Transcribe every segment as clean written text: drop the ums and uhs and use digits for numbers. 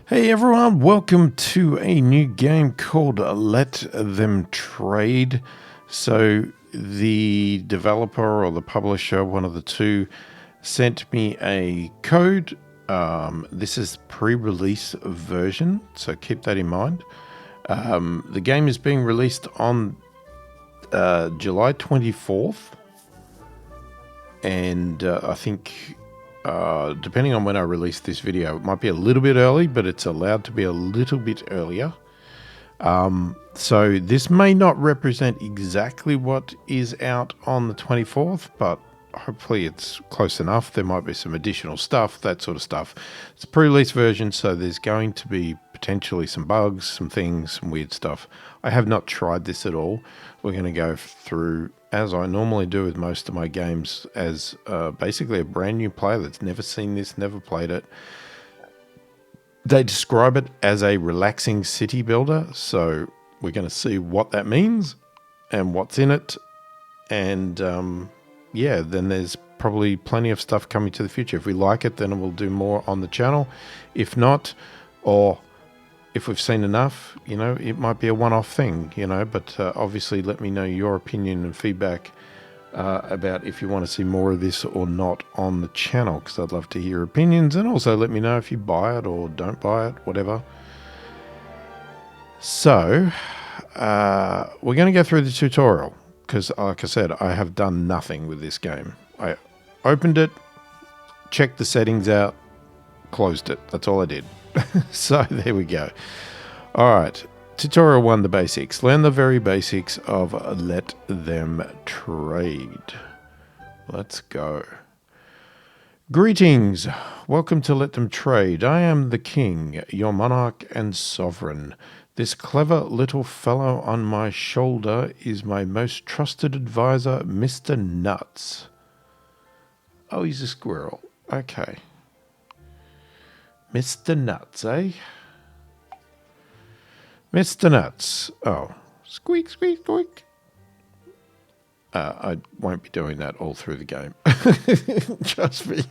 Hey everyone, welcome to a new game called Let Them Trade. So the developer or the publisher, one of the two, sent me a code. This is pre-release version, so keep that in mind. The game is being released on July 24th, and I think depending on when I release this video, it might be a little bit early, but it's allowed to be a little bit earlier. So this may not represent exactly what is out on the 24th, but hopefully it's close enough. There might be some additional stuff, that sort of stuff. It's a pre-release version, so there's going to be potentially some bugs, some things, some weird stuff. I have not tried this at all. We're going to go through, as I normally do with most of my games, as basically a brand new player that's never seen this, never played it. They describe it as a relaxing city builder, so we're going to see what that means and what's in it. And yeah, then there's probably plenty of stuff coming to the future. If we like it, then we'll do more on the channel. If not, or if we've seen enough, you know, it might be a one-off thing, you know, but obviously let me know your opinion and feedback about if you want to see more of this or not on the channel, because I'd love to hear opinions, and also let me know if you buy it or don't buy it, whatever. So we're going to go through the tutorial, because like I said, I have done nothing with this game. I opened it, checked the settings out, closed it. That's all I did. So there we go. All right. Tutorial 1, the basics. Learn the very basics of Let Them Trade. Let's go. Greetings. Welcome to Let Them Trade. I am the king, your monarch and sovereign. This clever little fellow on my shoulder is my most trusted advisor, Mr. Nuts. Oh, he's a squirrel. Okay. Mr. Nuts, eh? Mr. Nuts. Oh, squeak, squeak, squeak. I won't be doing that all through the game. Trust me.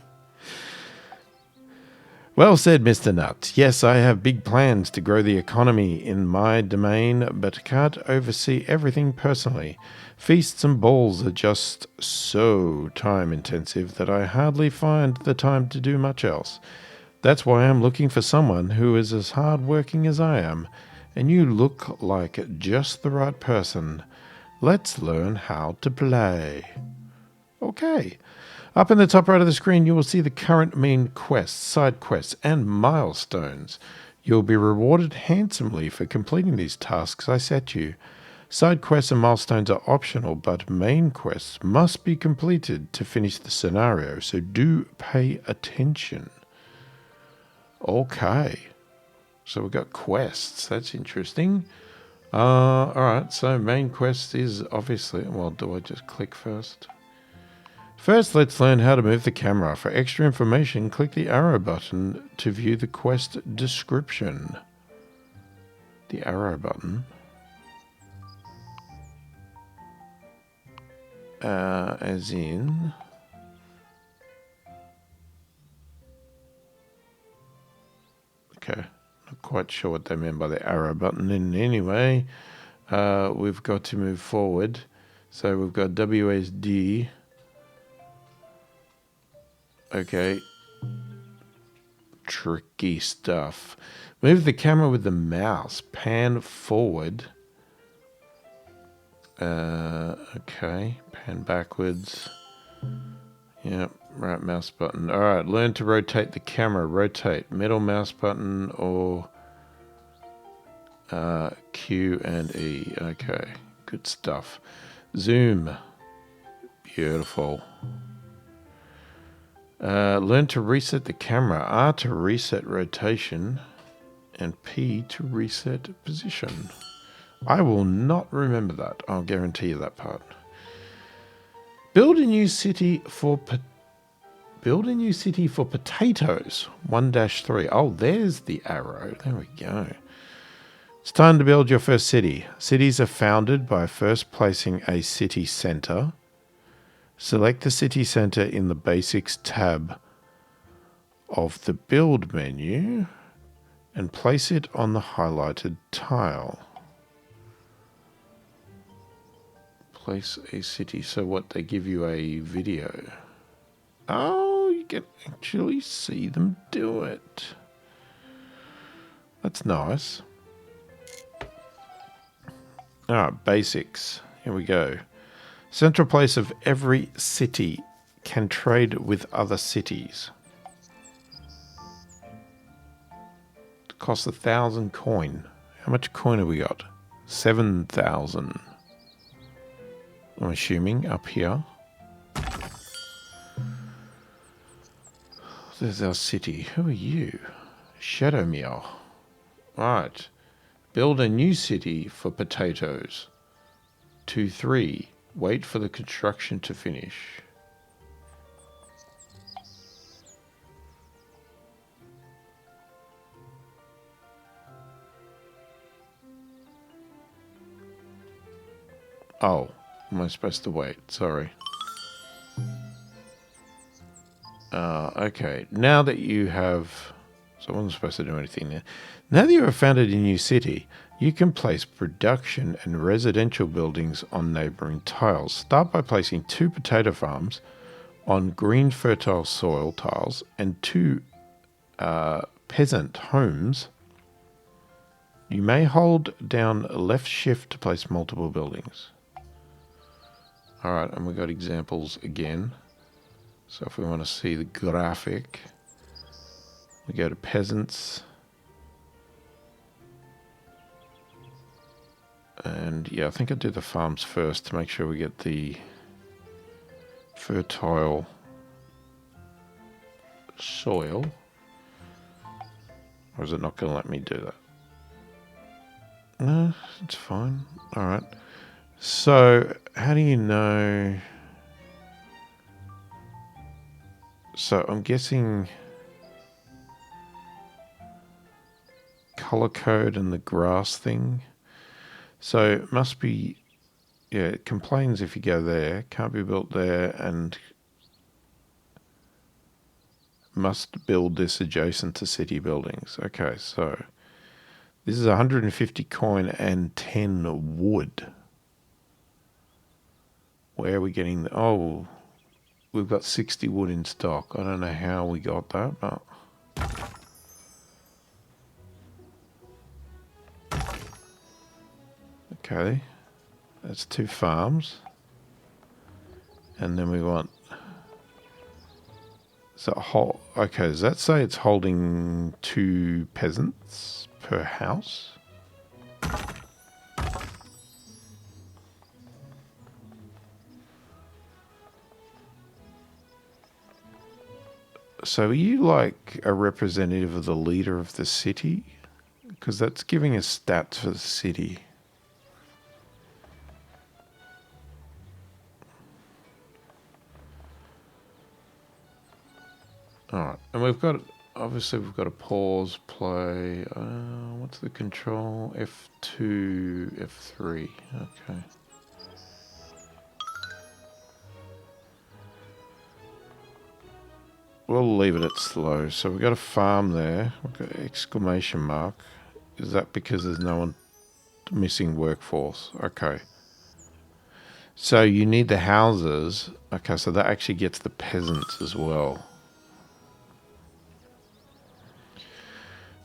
Well said, Mr. Nuts. Yes, I have big plans to grow the economy in my domain, but can't oversee everything personally. Feasts and balls are just so time-intensive that I hardly find the time to do much else. That's why I'm looking for someone who is as hard-working as I am, and you look like just the right person. Let's learn how to play. Okay. Up in the top right of the screen, you will see the current main quests, side quests, and milestones. You'll be rewarded handsomely for completing these tasks I set you. Side quests and milestones are optional, but main quests must be completed to finish the scenario, so do pay attention. Okay. So we've got quests. That's interesting. Alright, so main quest is obviously... Well, do I just click first? First, let's learn how to move the camera. For extra information, click the arrow button to view the quest description. The arrow button. As in... Okay. Not quite sure what they meant by the arrow button. And anyway, we've got to move forward. So we've got WSD. Okay. Tricky stuff. Move the camera with the mouse. Pan forward. Okay. Pan backwards. Yep. Right mouse button. Alright, learn to rotate the camera. Rotate. Middle mouse button or Q and E. Okay, good stuff. Zoom. Beautiful. Learn to reset the camera. R to reset rotation and P to reset position. I will not remember that. I'll guarantee you that part. Build a new city for potatoes. 1-3. Oh, there's the arrow. There we go. It's time to build your first city. Cities are founded by first placing a city center. Select the city center in the Basics tab of the Build menu and place it on the highlighted tile. Place a city. So what, they give you a video? Oh, you can actually see them do it. That's nice. Alright, basics. Here we go. Central place of every city can trade with other cities. It costs 1,000 coin. How much coin have we got? 7,000. I'm assuming up here. There's our city. Who are you? Shadow Meow. Right. Build a new city for potatoes. 2-3. Wait for the construction to finish. Oh, am I supposed to wait? Sorry. Okay, now that you have... So I wasn't supposed to do anything there. Now that you have founded a new city, you can place production and residential buildings on neighbouring tiles. Start by placing 2 potato farms on green fertile soil tiles and 2 peasant homes. You may hold down left shift to place multiple buildings. Alright, and we've got examples again. So if we want to see the graphic, we go to peasants. And yeah, I think I'd do the farms first to make sure we get the fertile soil. Or is it not going to let me do that? No, it's fine. Alright. So, how do you know... So, I'm guessing... Color code and the grass thing. So, it must be... Yeah, it complains if you go there. Can't be built there and... Must build this adjacent to city buildings. Okay, so... This is 150 coin and 10 wood. Where are we getting the... Oh, we've got 60 wood in stock. I don't know how we got that, but... Okay. That's 2 farms. And then we want... So, okay, does that say it's holding 2 peasants per house? So are you like a representative of the leader of the city? Because that's giving us stats for the city. Alright, and we've got, obviously we've got to pause, play, what's the control? F2, F3, okay. We'll leave it at slow. So we've got a farm there. We've got exclamation mark. Is that because there's no one missing workforce? Okay. So you need the houses. Okay, so that actually gets the peasants as well.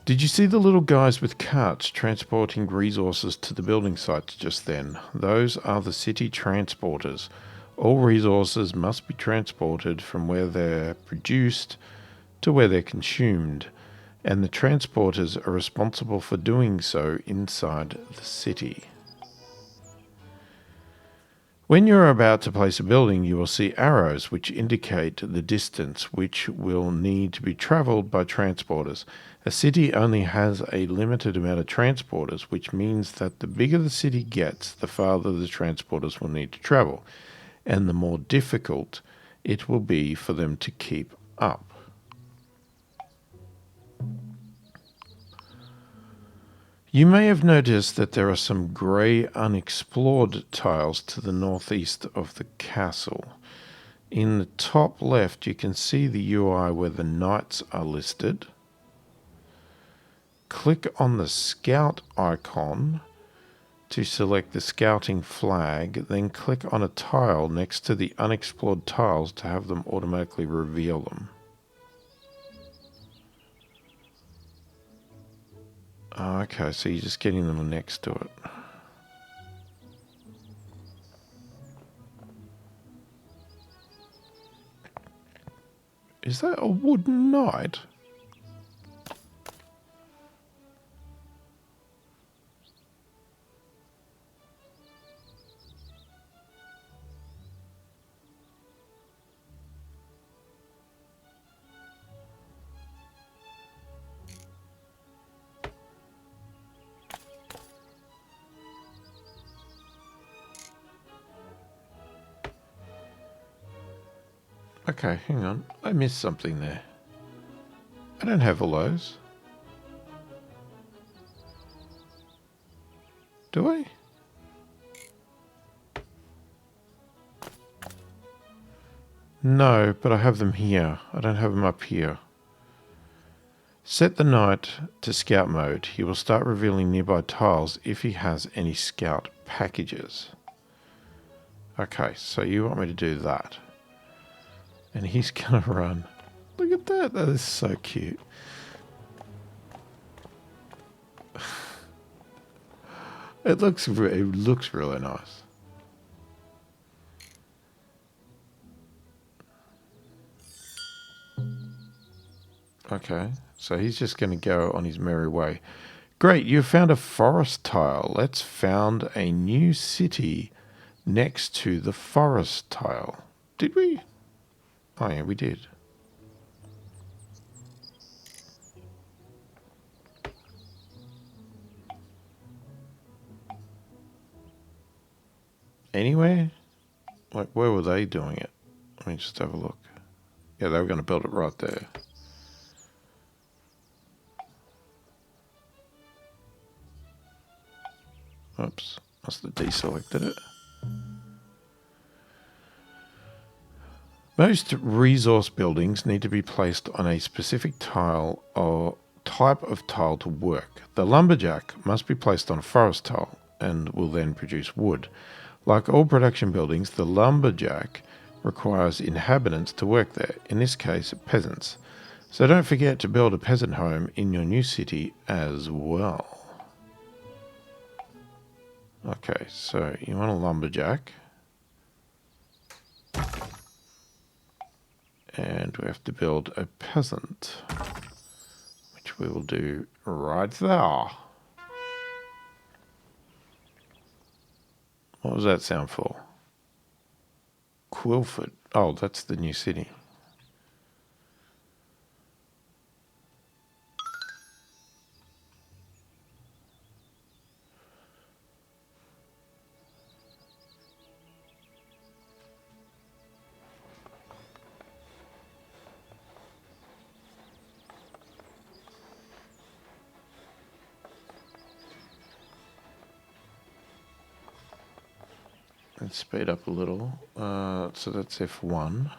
Did you see the little guys with carts transporting resources to the building sites just then? Those are the city transporters. All resources must be transported from where they're produced to where they're consumed, and the transporters are responsible for doing so inside the city. When you're about to place a building, you will see arrows which indicate the distance which will need to be travelled by transporters. A city only has a limited amount of transporters, which means that the bigger the city gets, the farther the transporters will need to travel, and the more difficult it will be for them to keep up. You may have noticed that there are some grey unexplored tiles to the northeast of the castle. In the top left you can see the UI where the knights are listed. click on the scout icon to select the scouting flag, then click on a tile next to the unexplored tiles to have them automatically reveal them. Oh, okay, so you're just getting them next to it. Is that a wooden knight? Okay, hang on. I missed something there. I don't have all those. Do I? No, but I have them here. I don't have them up here. Set the knight to scout mode. He will start revealing nearby tiles if he has any scout packages. Okay, so you want me to do that. And he's gonna run. Look at that. That is so cute. It looks really nice. Okay, so he's just going to go on his merry way. Great, you found a forest tile. Let's found a new city next to the forest tile. Did we? Oh yeah, we did. Anywhere? Like, where were they doing it? Let me just have a look. Yeah, they were going to build it right there. Oops, must have deselected it. Most resource buildings need to be placed on a specific tile or type of tile to work. The lumberjack must be placed on a forest tile and will then produce wood. Like all production buildings, the lumberjack requires inhabitants to work there, in this case peasants. So don't forget to build a peasant home in your new city as well. Okay, so you want a lumberjack. And we have to build a peasant, which we will do right there. What was that sound for? Quilford. Oh, that's the new city. Let's speed up a little. So that's F1.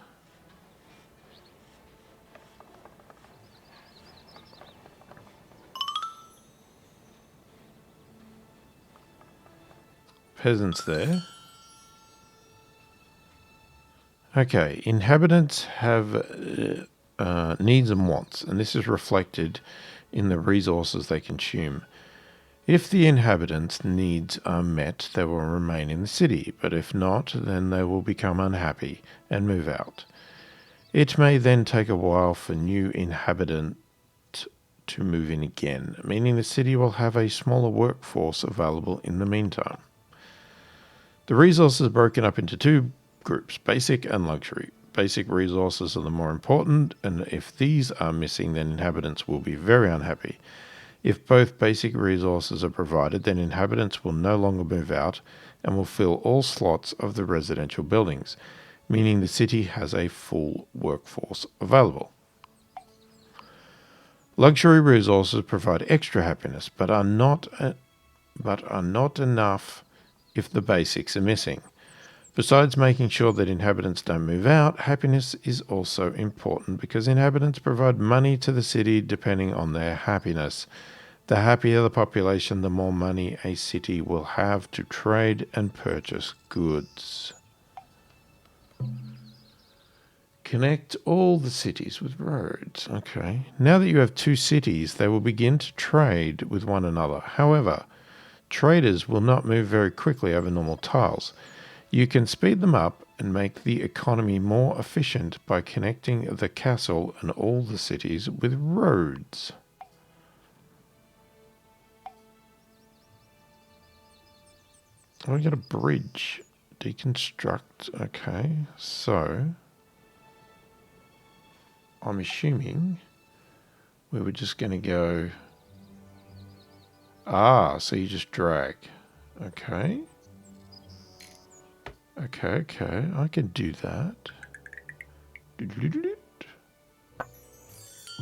Peasants there. Okay, inhabitants have needs and wants, and this is reflected in the resources they consume. If the inhabitants' needs are met, they will remain in the city, but if not, then they will become unhappy and move out. It may then take a while for new inhabitant to move in again, meaning the city will have a smaller workforce available in the meantime. The resources are broken up into two groups, basic and luxury. Basic resources are the more important, and if these are missing, then inhabitants will be very unhappy. If both basic resources are provided, then inhabitants will no longer move out and will fill all slots of the residential buildings, meaning the city has a full workforce available. Luxury resources provide extra happiness, but are not enough if the basics are missing. Besides making sure that inhabitants don't move out, happiness is also important because inhabitants provide money to the city depending on their happiness. The happier the population, the more money a city will have to trade and purchase goods. Connect all the cities with roads. Okay. Now that you have two cities, they will begin to trade with one another. However, traders will not move very quickly over normal tiles. You can speed them up and make the economy more efficient by connecting the castle and all the cities with roads. Oh, we got a bridge. Deconstruct. Okay, so I'm assuming we were just going to go... Ah, so you just drag. Okay. Okay, I can do that.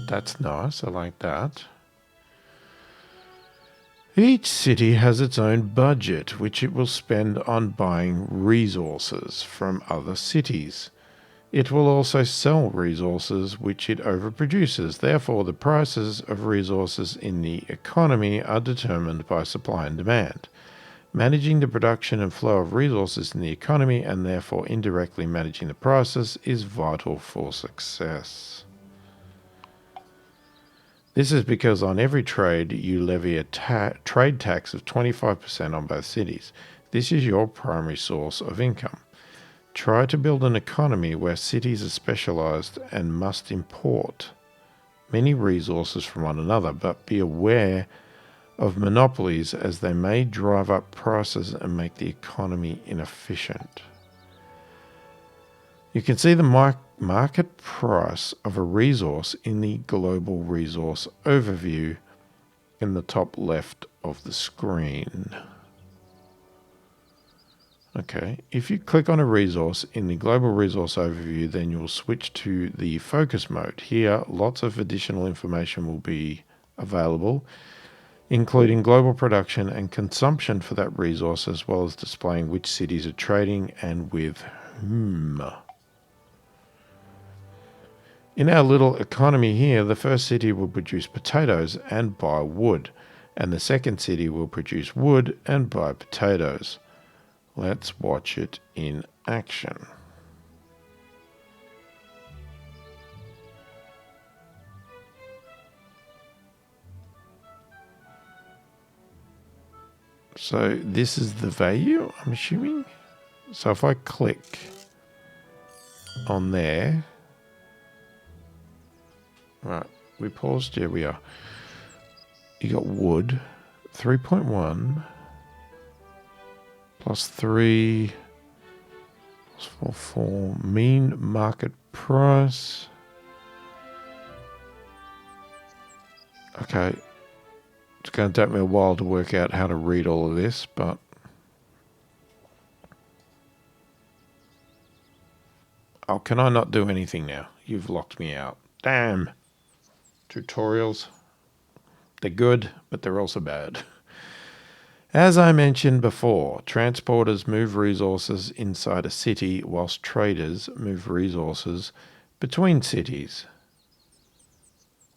That's nice, I like that. Each city has its own budget, which it will spend on buying resources from other cities. It will also sell resources which it overproduces. Therefore, the prices of resources in the economy are determined by supply and demand. Managing the production and flow of resources in the economy, and therefore indirectly managing the prices, is vital for success. This is because on every trade you levy a trade tax of 25% on both cities. This is your primary source of income. Try to build an economy where cities are specialized and must import many resources from one another, but be aware of monopolies as they may drive up prices and make the economy inefficient. You can see the market price of a resource in the global resource overview in the top left of the screen. Okay, if you click on a resource in the global resource overview, then you'll switch to the focus mode. Here, lots of additional information will be available, including global production and consumption for that resource, as well as displaying which cities are trading and with whom. In our little economy here, the first city will produce potatoes and buy wood, and the second city will produce wood and buy potatoes. Let's watch it in action. So this is the value, I'm assuming. So if I click on there, right, we paused, here we are. You got wood, 3.1, plus 3, plus 4, mean market price. Okay, it's going to take me a while to work out how to read all of this, but oh, can I not do anything now? You've locked me out. Damn. Tutorials. They're good, but they're also bad. As I mentioned before, transporters move resources inside a city, whilst traders move resources between cities.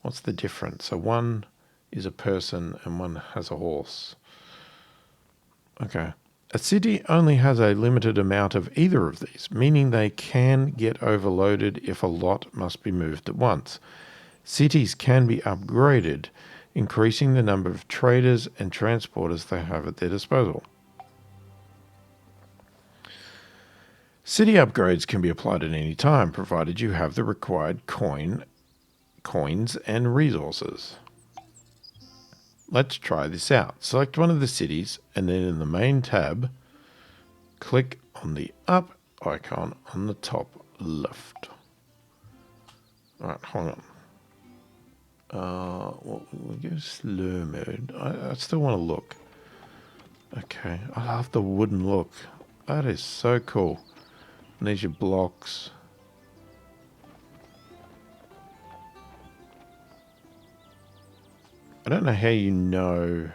What's the difference? So one is a person and one has a horse. Okay. A city only has a limited amount of either of these, meaning they can get overloaded if a lot must be moved at once. Cities can be upgraded, increasing the number of traders and transporters they have at their disposal. City upgrades can be applied at any time, provided you have the required coins and resources. Let's try this out. Select one of the cities, and then in the main tab, click on the up icon on the top left. All right, hold on. We'll go slow mode. I still want to look. Okay, I love the wooden look. That is so cool. And there's your blocks. I don't know how you know.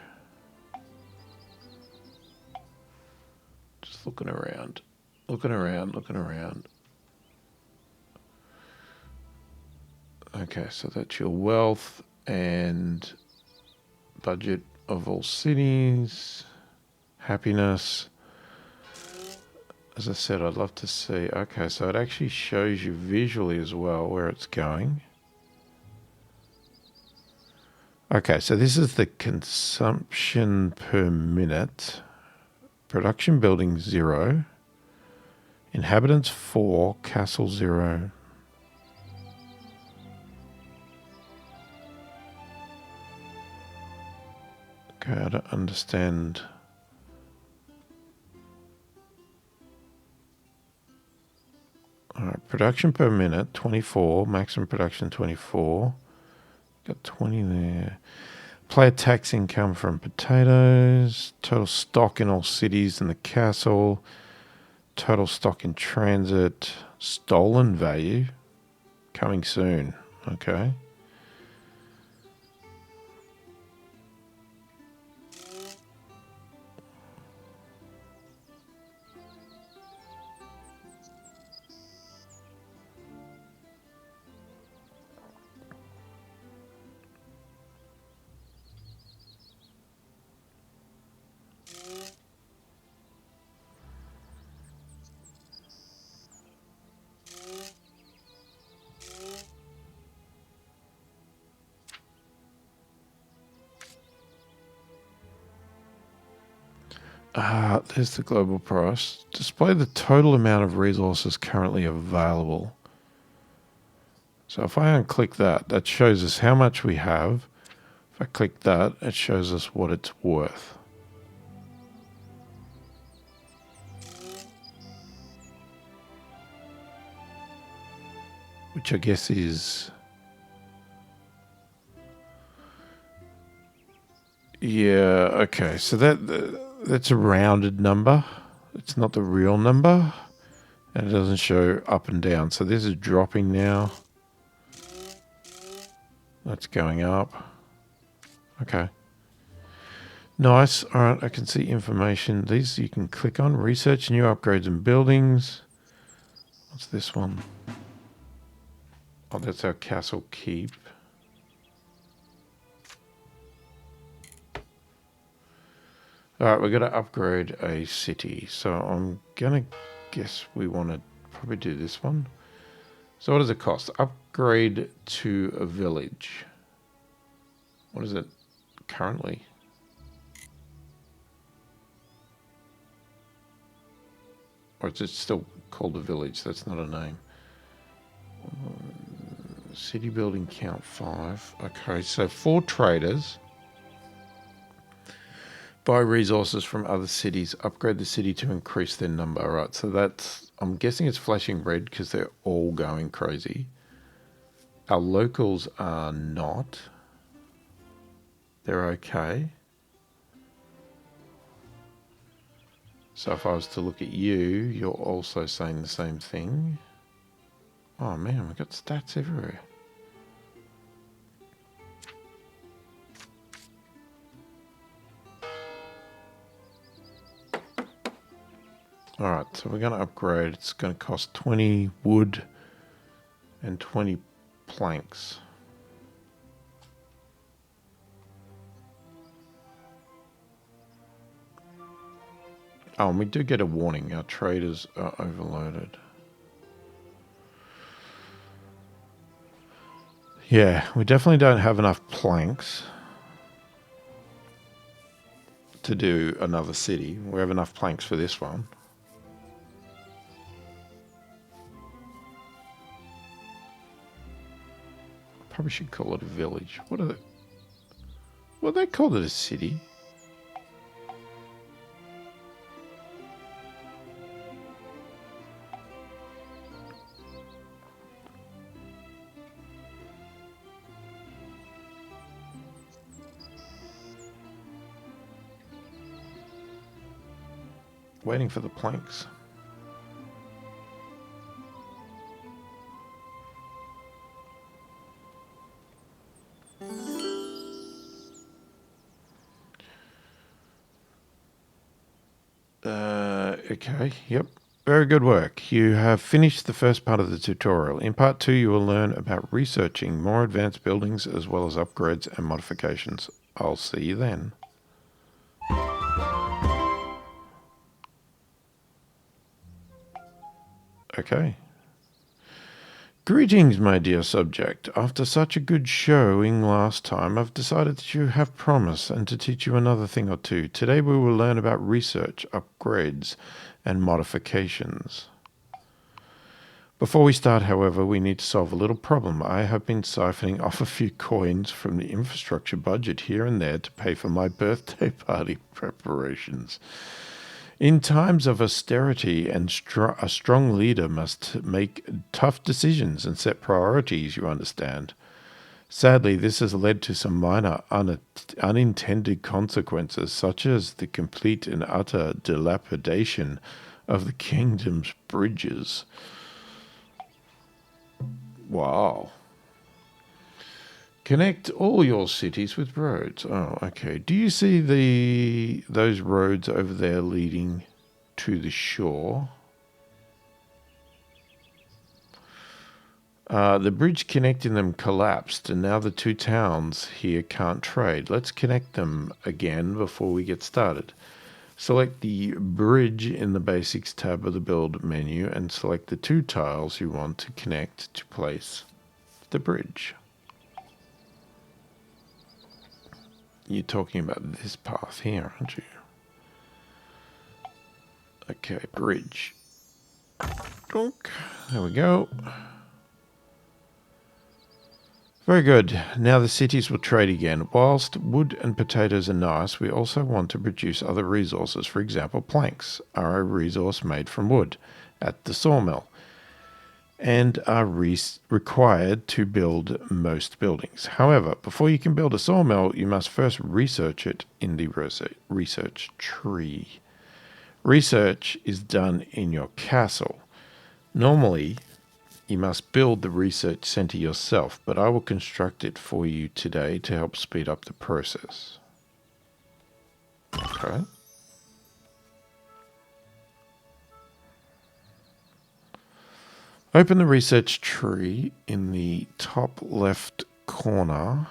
Just looking around. Looking around. Okay, so that's your wealth and Budget of all cities. Happiness. As I said, I'd love to see. Okay, so it actually shows you visually as well where it's going. Okay, so this is the consumption per minute. Production building 0. Inhabitants 4. Castle 0. Okay, I don't understand. Alright, production per minute 24. Maximum production 24. Got 20 there. Player tax income from potatoes. Total stock in all cities and the castle. Total stock in transit. Stolen value. Coming soon. Okay. There's the global price. Display the total amount of resources currently available. So if I unclick that, that shows us how much we have. If I click that, it shows us what it's worth. Which I guess is... Yeah, okay. So that's a rounded number. It's not the real number. And it doesn't show up and down. So this is dropping now. That's going up. Okay. Nice. All right, I can see information. These you can click on. Research new upgrades and buildings. What's this one? Oh, that's our castle keep. All right, we're going to upgrade a city. So I'm going to guess we want to probably do this one. So what does it cost? Upgrade to a village. What is it currently? Or is it still called a village? That's not a name. City building count 5. Okay, so 4 traders. Buy resources from other cities. Upgrade the city to increase their number. All right, so that's... I'm guessing it's flashing red because they're all going crazy. Our locals are not. They're okay. So if I was to look at you, you're also saying the same thing. Oh man, we've got stats everywhere. Alright, so we're going to upgrade. It's going to cost 20 wood and 20 planks. Oh, and we do get a warning. Our traders are overloaded. Yeah, we definitely don't have enough planks to do another city. We have enough planks for this one. Probably should call it a village. What are they? Well, they called it a city. Waiting for the planks. Okay, yep. Very good work. You have finished the first part of the tutorial. In part 2, you will learn about researching more advanced buildings as well as upgrades and modifications I'll see you then. Okay. Greetings, my dear subject. After such a good showing last time, I've decided that you have promise and to teach you another thing or two. Today we will learn about research, upgrades, and modifications. Before we start, however, we need to solve a little problem. I have been siphoning off a few coins from the infrastructure budget here and there to pay for my birthday party preparations. In times of austerity, and a strong leader must make tough decisions and set priorities, you understand. Sadly, this has led to some minor unintended consequences, such as the complete and utter dilapidation of the kingdom's bridges. Wow. Connect all your cities with roads. Oh, okay. Do you see those roads over there leading to the shore? The bridge connecting them collapsed, and now the two towns here can't trade. Let's connect them again before we get started. Select the bridge in the Basics tab of the Build menu and select the two tiles you want to connect to place the bridge. You're talking about this path here, aren't you? Okay, bridge. Donk. There we go. Very good. Now the cities will trade again. Whilst wood and potatoes are nice, we also want to produce other resources. For example, planks are a resource made from wood at the sawmill and are required to build most buildings. However, before you can build a sawmill, you must first research it in the research tree. Research is done in your castle. Normally, you must build the research center yourself, but I will construct it for you today to help speed up the process. Okay. Open the research tree in the top left corner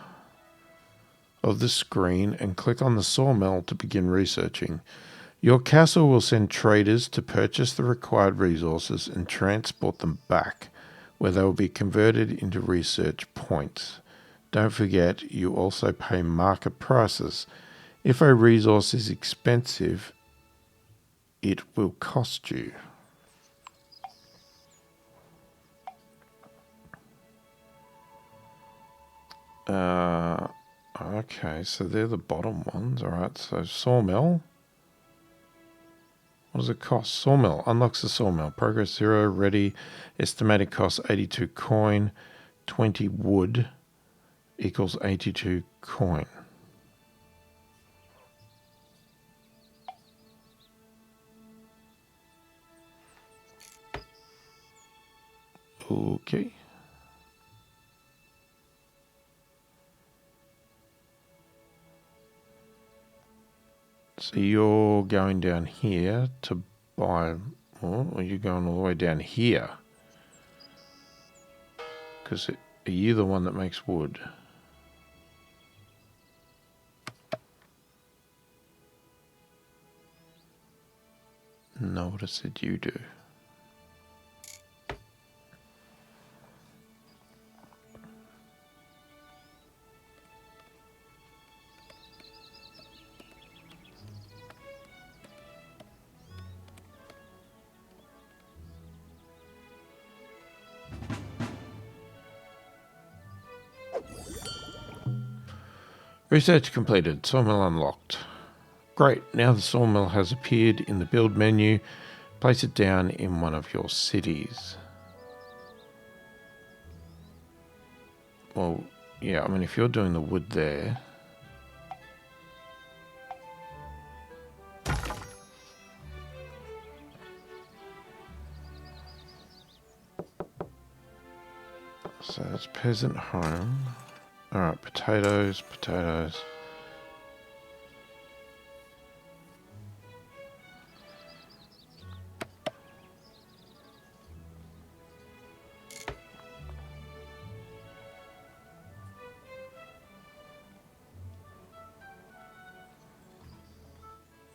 of the screen and click on the sawmill to begin researching. Your castle will send traders to purchase the required resources and transport them back, where they will be converted into research points. Don't forget, you also pay market prices. If a resource is expensive, it will cost you. Okay, so they're the bottom ones. Alright, so sawmill. What does it cost? Sawmill. Unlocks the sawmill. Progress 0, ready. Estimated cost 82 coin. 20 wood equals 82 coin. Okay. So you're going down here to buy, or you're going all the way down here? Because are you the one that makes wood? No, what I said you do. Research completed. Sawmill unlocked. Great. Now the sawmill has appeared in the build menu. Place it down in one of your cities. Well, yeah, I mean, if you're doing the wood there... So that's peasant home. Alright, potatoes, potatoes.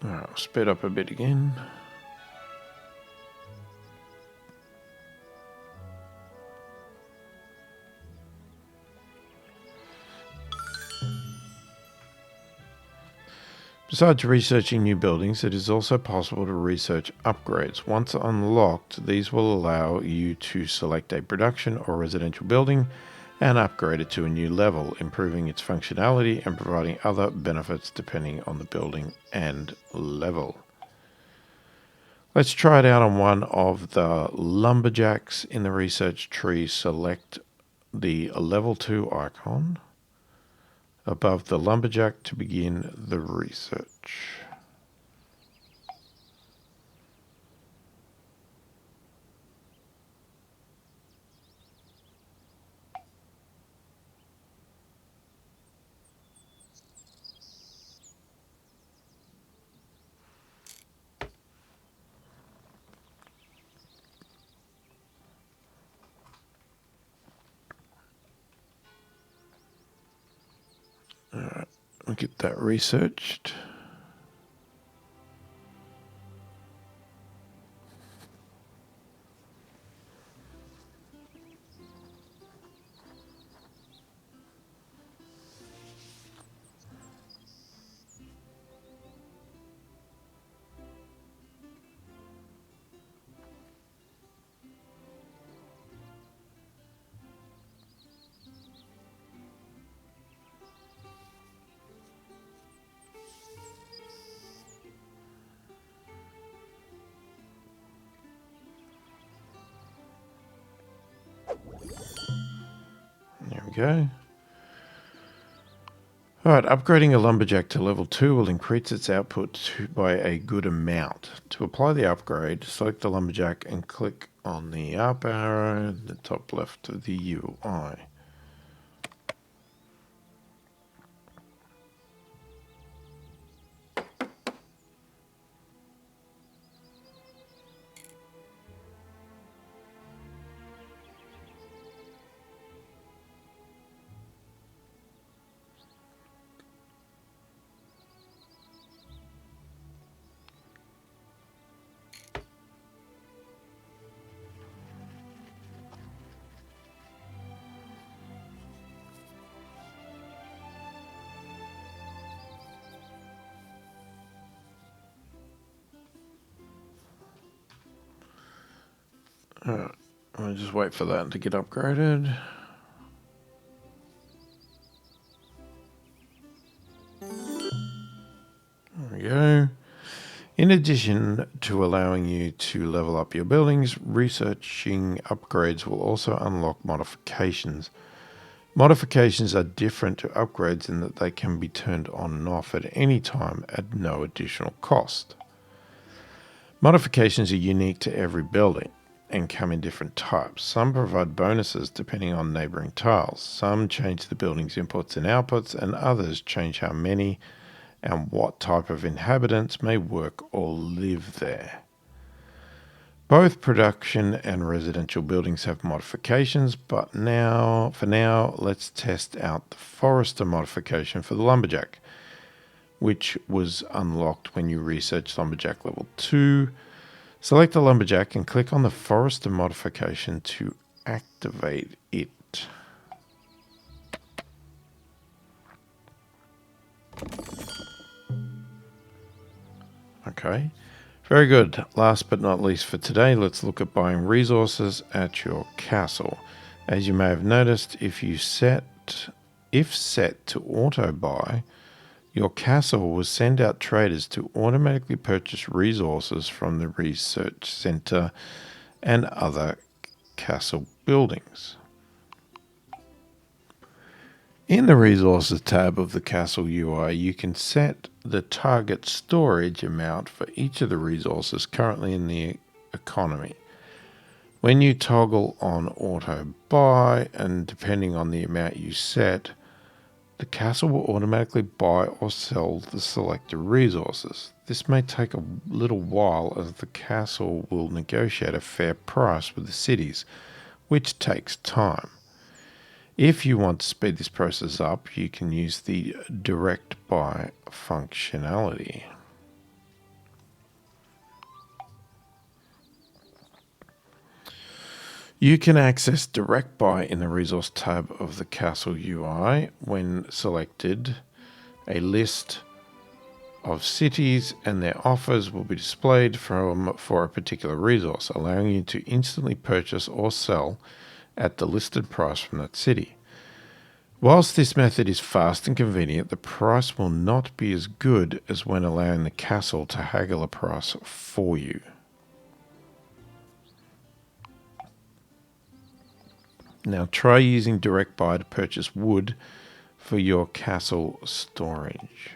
Alright, I'll speed up a bit again. Besides researching new buildings, it is also possible to research upgrades. Once unlocked, these will allow you to select a production or residential building and upgrade it to a new level, improving its functionality and providing other benefits depending on the building and level. Let's try it out on one of the lumberjacks in the research tree. Select the level 2 icon above the lumberjack to begin the research. Alright, we'll get that researched. There we go. Alright, upgrading a lumberjack to level 2 will increase its output by a good amount. To apply the upgrade, select the lumberjack and click on the up arrow in the top left of the UI. Alright, I'll just wait for that to get upgraded. There we go. In addition to allowing you to level up your buildings, researching upgrades will also unlock modifications. Modifications are different to upgrades in that they can be turned on and off at any time at no additional cost. Modifications are unique to every building and come in different types. Some provide bonuses depending on neighboring tiles. Some change the building's inputs and outputs, and others change how many and what type of inhabitants may work or live there. Both production and residential buildings have modifications, but for now, let's test out the forester modification for the lumberjack, which was unlocked when you research lumberjack level 2. Select the lumberjack and click on the forester modification to activate it. Okay, very good. Last but not least for today, let's look at buying resources at your castle. As you may have noticed, if set to auto buy, your castle will send out traders to automatically purchase resources from the research center and other castle buildings. In the resources tab of the castle UI, you can set the target storage amount for each of the resources currently in the economy. When you toggle on auto buy, and depending on the amount you set, the castle will automatically buy or sell the selected resources. This may take a little while as the castle will negotiate a fair price with the cities, which takes time. If you want to speed this process up, you can use the direct buy functionality. You can access direct buy in the resource tab of the castle UI. When selected, a list of cities and their offers will be displayed for a particular resource, allowing you to instantly purchase or sell at the listed price from that city. Whilst this method is fast and convenient, the price will not be as good as when allowing the castle to haggle a price for you. Now try using direct buy to purchase wood for your castle storage.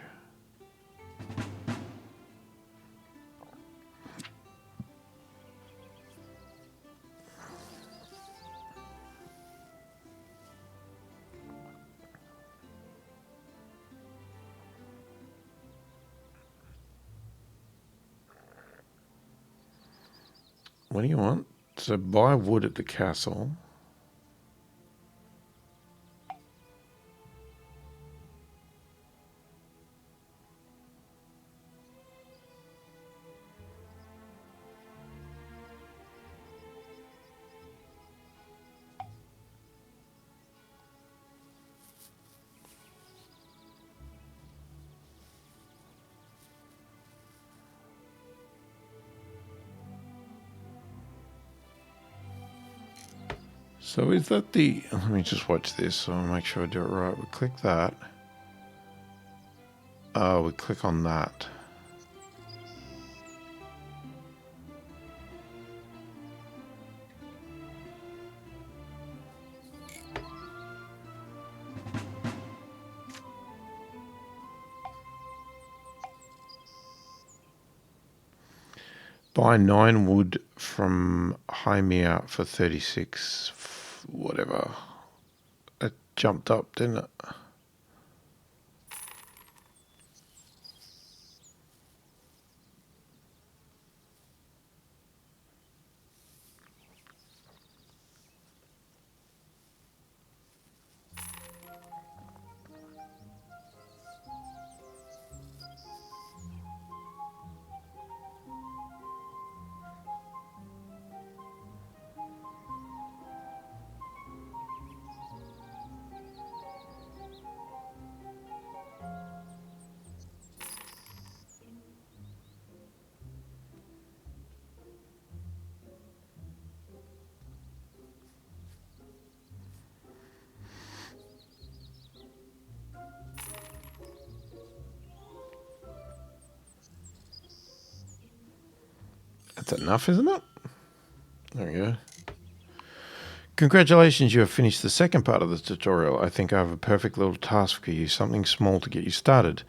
What do you want? So buy wood at the castle. So is that the... Let me just watch this so I'll make sure I do it right. We click that. Oh, we click on that. Buy 9 wood from Hymia for 36, whatever. It jumped up, didn't it? That's enough, isn't it? There we go. Congratulations, you have finished the second part of the tutorial. I think I have a perfect little task for you, something small to get you started.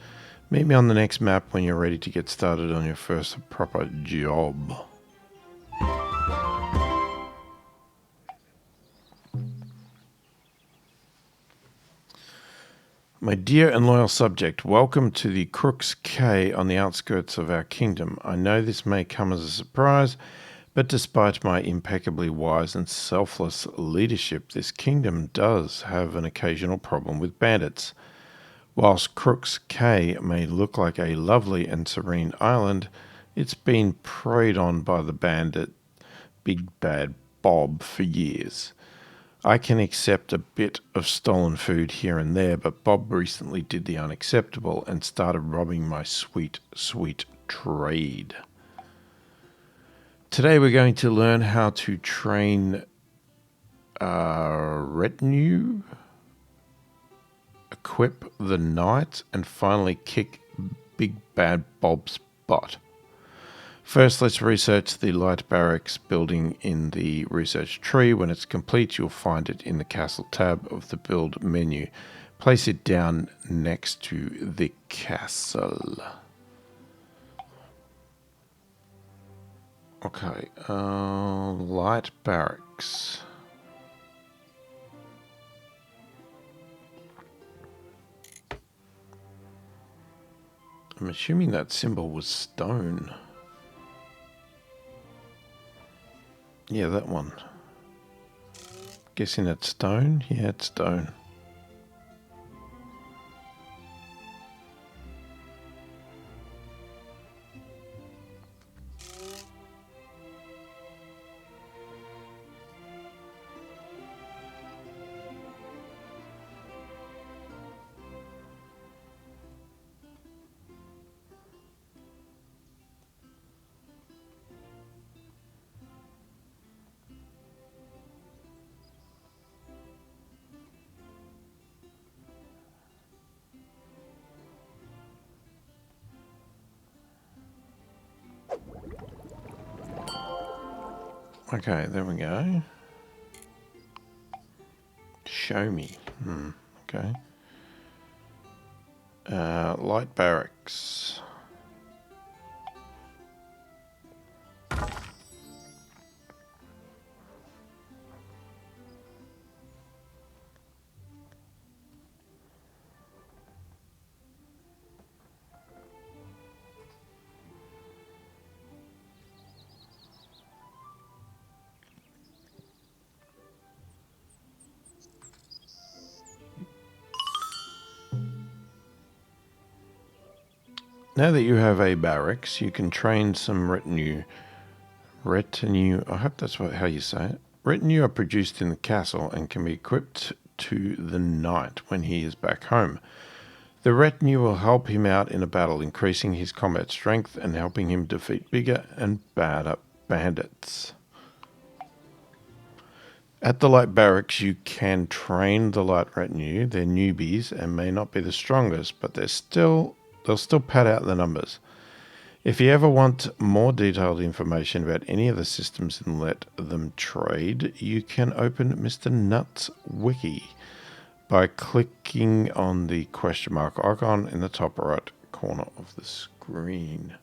Meet me on the next map when you're ready to get started on your first proper job. My dear and loyal subject, welcome to the Crook's Cay on the outskirts of our kingdom. I know this may come as a surprise, but despite my impeccably wise and selfless leadership, this kingdom does have an occasional problem with bandits. Whilst Crook's Cay may look like a lovely and serene island, it's been preyed on by the bandit Big Bad Bob for years. I can accept a bit of stolen food here and there, but Bob recently did the unacceptable and started robbing my sweet, sweet trade. Today we're going to learn how to train retinue, equip the knight, and finally kick Big Bad Bob's butt. First, let's research the light barracks building in the research tree. When it's complete, you'll find it in the castle tab of the build menu. Place it down next to the castle. Okay, light barracks. I'm assuming that symbol was stone. Yeah, that one. Guessing that's stone? Yeah, it's stone. Okay, there we go. Show me. Okay. Light barracks. Now that you have a barracks, you can train some retinue. Retinue, I hope that's how you say it. Retinue are produced in the castle and can be equipped to the knight when he is back home. The retinue will help him out in a battle, increasing his combat strength and helping him defeat bigger and badder bandits. At the light barracks, you can train the light retinue. They're newbies and may not be the strongest, but they'll still pad out the numbers. If you ever want more detailed information about any of the systems and let them trade, you can open Mr. Nutt's wiki by clicking on the question mark icon in the top right corner of the screen.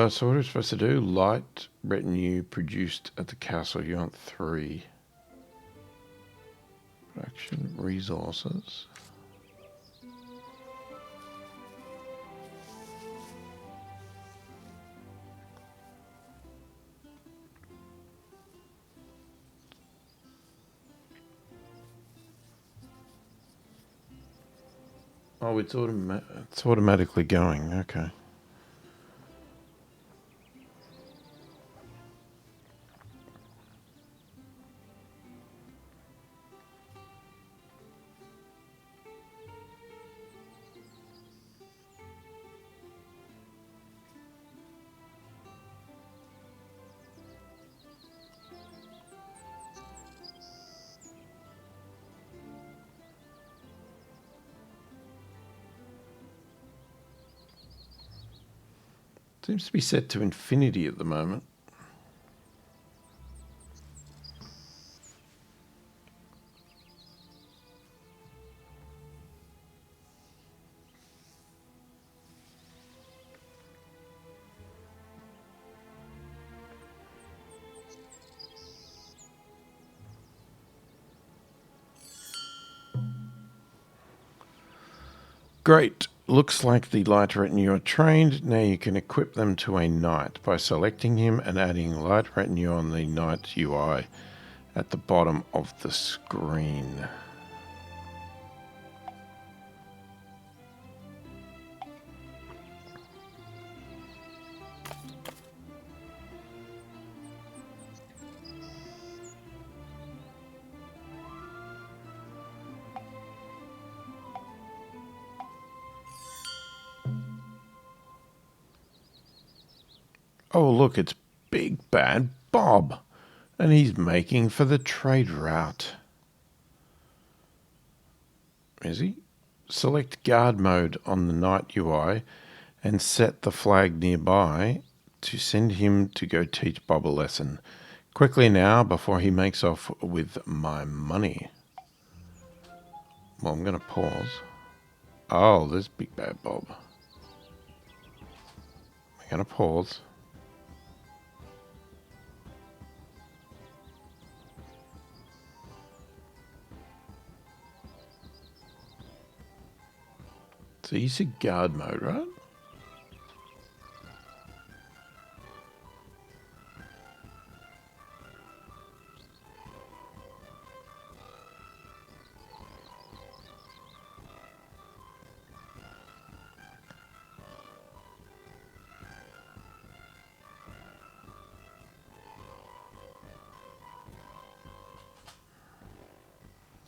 So what are we supposed to do? Light retinue produced at the castle. You want 3. Production resources. Oh, it's automatically going. Okay. Seems to be set to infinity at the moment. Great. Looks like the light retinue are trained. Now you can equip them to a knight by selecting him and adding light retinue on the knight UI at the bottom of the screen. Oh, look, it's Big Bad Bob, and he's making for the trade route. Is he? Select guard mode on the knight UI and set the flag nearby to send him to go teach Bob a lesson. Quickly now before he makes off with my money. Well, I'm going to pause. Oh, there's Big Bad Bob. I'm going to pause. So you said guard mode, right?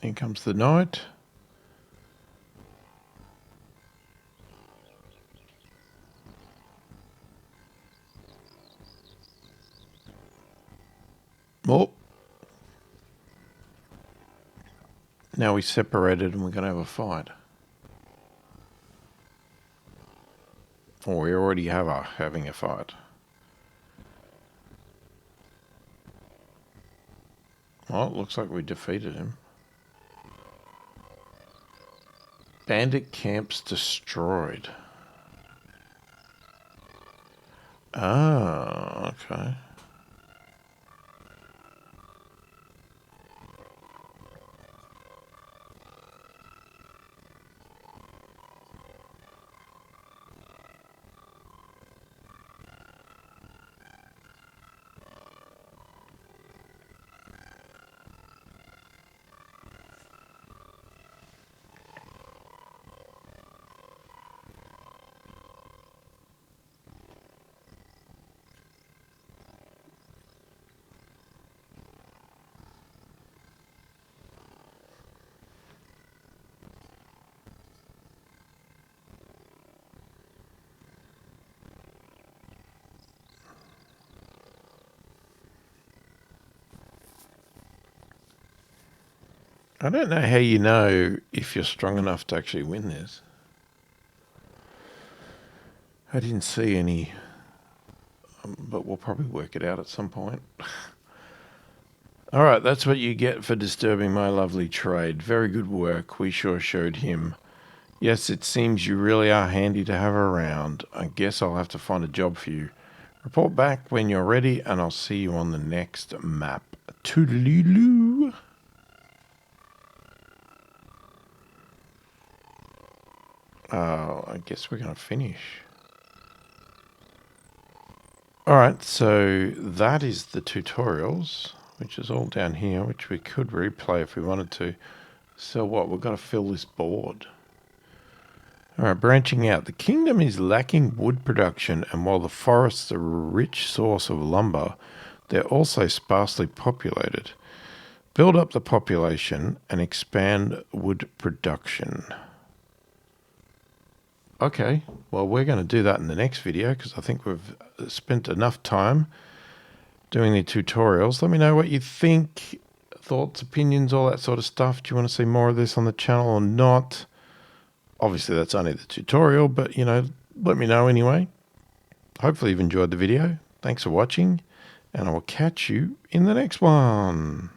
In comes the knight. Oh. Now we separated and we're going to have a fight. Or we already having a fight. Well, it looks like we defeated him. Bandit camps destroyed. Ah, okay. I don't know how you know if you're strong enough to actually win this. I didn't see any, but we'll probably work it out at some point. All right, that's what you get for disturbing my lovely trade. Very good work. We sure showed him. Yes, it seems you really are handy to have around. I guess I'll have to find a job for you. Report back when you're ready, and I'll see you on the next map. Toodaloo. I guess we're going to finish. Alright, so that is the tutorials, which is all down here, which we could replay if we wanted to. So what, we've got to fill this board. Alright, branching out. The kingdom is lacking wood production, and while the forests are a rich source of lumber, they're also sparsely populated. Build up the population and expand wood production. Okay, well, we're going to do that in the next video because I think we've spent enough time doing the tutorials. Let me know what you think, thoughts, opinions, all that sort of stuff. Do you want to see more of this on the channel or not? Obviously, that's only the tutorial, but, you know, let me know anyway. Hopefully you've enjoyed the video. Thanks for watching, and I will catch you in the next one.